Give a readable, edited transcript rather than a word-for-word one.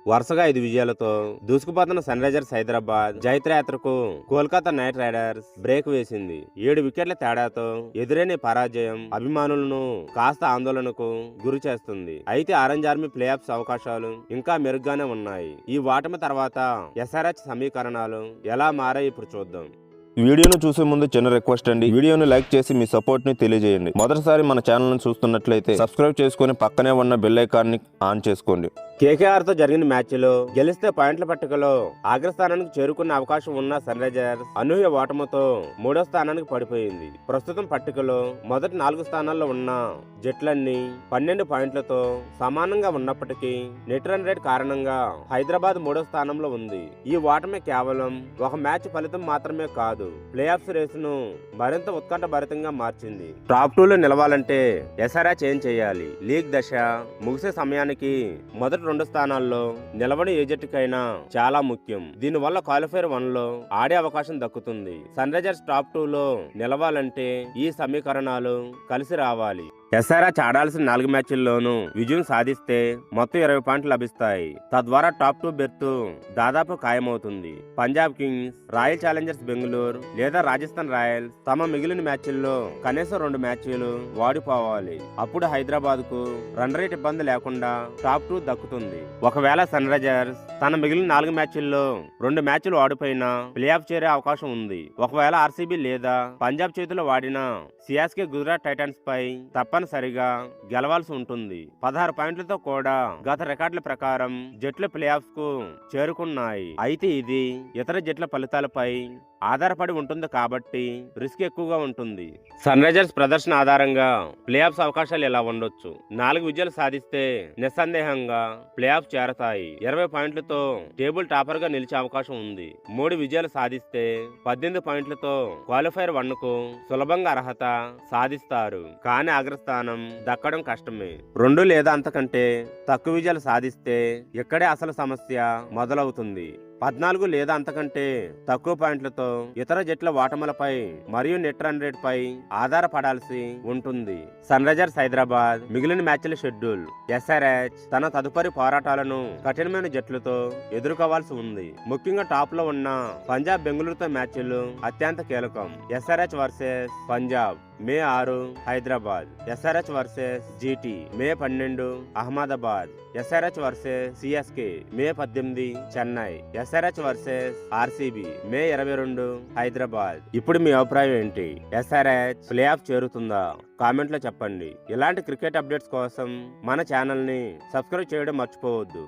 వరుసగా 5 విజయాలతో దూసుకుపోతున్న సన్ రైజర్స్ హైదరాబాద్ జైత్రయాత్రకు కోల్కతా నైట్ రైడర్స్ బ్రేక్ వేసింది. 7 వికెట్ల తేడాతో ఎదురైన పరాజయం అభిమానులను కాస్త ఆందోళనకు గురి చేస్తుంది. అయితే ఆరెంజ్ ఆర్మీ ప్లే ఆఫ్స్ అవకాశాలు ఇంకా మెరుగ్గానే ఉన్నాయి. ఈ ఓటమి తర్వాత ఎస్ఆర్హెచ్ సమీకరణాలు ఎలా మారాయి ఇప్పుడు చూద్దాం. వీడియోను చూసే ముందు చిన్న రిక్వెస్ట్ అండి, వీడియోను లైక్ చేసి మీ సపోర్ట్ ని తెలియజేయండి. మొదటిసారి మన ఛానల్ ను చూస్తున్నట్లయితే సబ్స్క్రైబ్ చేసుకుని పక్కనే ఉన్న బెల్ ఐకాన్ ని ఆన్ చేసుకోండి. కేకేఆర్ తో జరిగిన మ్యాచ్లో గెలిస్తే పాయింట్ల పట్టికలో అగ్రస్థానానికి చేరుకునే అవకాశం ఉన్న సన్ రైజర్స్ అనూహ్య ఓటమితో 3వ స్థానానికి పడిపోయింది. ప్రస్తుతం పట్టికలో మొదటి 4 స్థానాల్లో ఉన్న జట్లన్నీ 12 పాయింట్లతో సమానంగా ఉన్నప్పటికీ నెట్ రన్ రేట్ కారణంగా హైదరాబాద్ 3వ స్థానంలో ఉంది. ఈ ఓటమి కేవలం ఒక మ్యాచ్ ఫలితం మాత్రమే కాదు, ప్లే ఆఫ్స్ రేసును మరింత ఉత్కంఠభరితంగా మార్చింది. టాప్ 2లో నిలవాలంటే ఎస్ఆర్హెచ్ ఏం చేయాలి? లీగ్ దశ ముగిసే సమయానికి మొదటి 2 స్థానాల్లో నిలబడి ఏ జట్టుకైనా చాలా ముఖ్యం. దీనివల్ల క్వాలిఫైర్ 1లో ఆడే అవకాశం దక్కుతుంది. సన్ రైజర్స్ టాప్ 2లో నిలవాలంటే ఈ సమీకరణాలు కలిసి రావాలి. ఎస్ఆర్హెచ్ ఆడాల్సిన 4 మ్యాచ్ల్లోనూ విజయం సాధిస్తే మొత్తం 20 పాయింట్లు లభిస్తాయి. తద్వారా టాప్ 2 బెర్త్ దాదాపు ఖాయమవుతుంది. Punjab Kings, Royal Challengers Bengaluru లేదా రాజస్థాన్ రాయల్స్ తమ మిగిలిన మ్యాచ్ల్లో కనీసం 2 మ్యాచ్లు ఓడిపోవాలి. అప్పుడు హైదరాబాద్ కు రన్ రేట్ ఇబ్బంది లేకుండా టాప్ 2 దక్కుతుంది. ఒకవేళ సన్ రైజర్స్ తన మిగిలిన 4 మ్యాచ్ల్లో 2 మ్యాచ్లు ఓడిపోయినా ప్లే ఆఫ్ చేరే అవకాశం ఉంది. ఒకవేళ ఆర్సీబీ లేదా పంజాబ్ చేతిలో వాడిన సిఎస్కే గుజరాత్ టైటన్స్ పై తప్పనిసరిగా గెలవాల్సి ఉంటుంది. 16 పాయింట్లతో కూడా గత రికార్డుల ప్రకారం జట్లు ప్లే ఆఫ్స్ కు చేరుకున్నాయి. అయితే ఇది ఇతర జట్ల ఫలితాలపై ఆధారపడి ఉంటుంది కాబట్టి రిస్క్ ఎక్కువగా ఉంటుంది. సన్ రైజర్స్ ప్రదర్శన ఆధారంగా ప్లే ఆఫ్స్ అవకాశాలు ఎలా ఉండొచ్చు? 4 విజయాలు సాధిస్తే నిస్సందేహంగా ప్లే ఆఫ్ చేరతాయి. 20 పాయింట్లతో టేబుల్ టాపర్ గా నిలిచే అవకాశం ఉంది. 3 విజయాలు సాధిస్తే 18 పాయింట్లతో క్వాలిఫైర్ 1 కు సులభంగా అర్హత సాధిస్తారు. కానీ అగ్రస్థానం దక్కడం కష్టమే. 2 లేదా అంతకంటే తక్కువ విజయాలు సాధిస్తే ఇక్కడే అసలు సమస్య మొదలవుతుంది. 14 లేదా అంతకంటే తక్కువ పాయింట్లతో ఇతర జట్ల ఓటములపై మరియు నెట్ రన్ రేట్ పై ఆధారపడాల్సి ఉంటుంది. సన్ రైజర్స్ హైదరాబాద్ మిగిలిన మ్యాచ్ల షెడ్యూల్. ఎస్ఆర్హెచ్ తన తదుపరి పోరాటాలను కఠినమైన జట్లతో ఎదుర్కోవాల్సి ఉంది. ముఖ్యంగా టాప్ లో ఉన్న పంజాబ్ బెంగళూరుతో మ్యాచ్లు అత్యంత కీలకం. SRH versus Punjab May 6 Hyderabad. SRH versus GT May 12 Ahmedabad. SRH versus CSK May 18 Chennai. SRH versus RCB May 22 Hyderabad. ఇప్పుడు మీ అభిప్రాయం ఏంటి? ఎస్ఆర్హెచ్ ప్లే ఆఫ్ చేరుతుందా? కామెంట్ లో చెప్పండి. ఇలాంటి క్రికెట్ అప్డేట్స్ కోసం మన ఛానల్ ని సబ్స్క్రైబ్ చేయడం మర్చిపోవద్దు.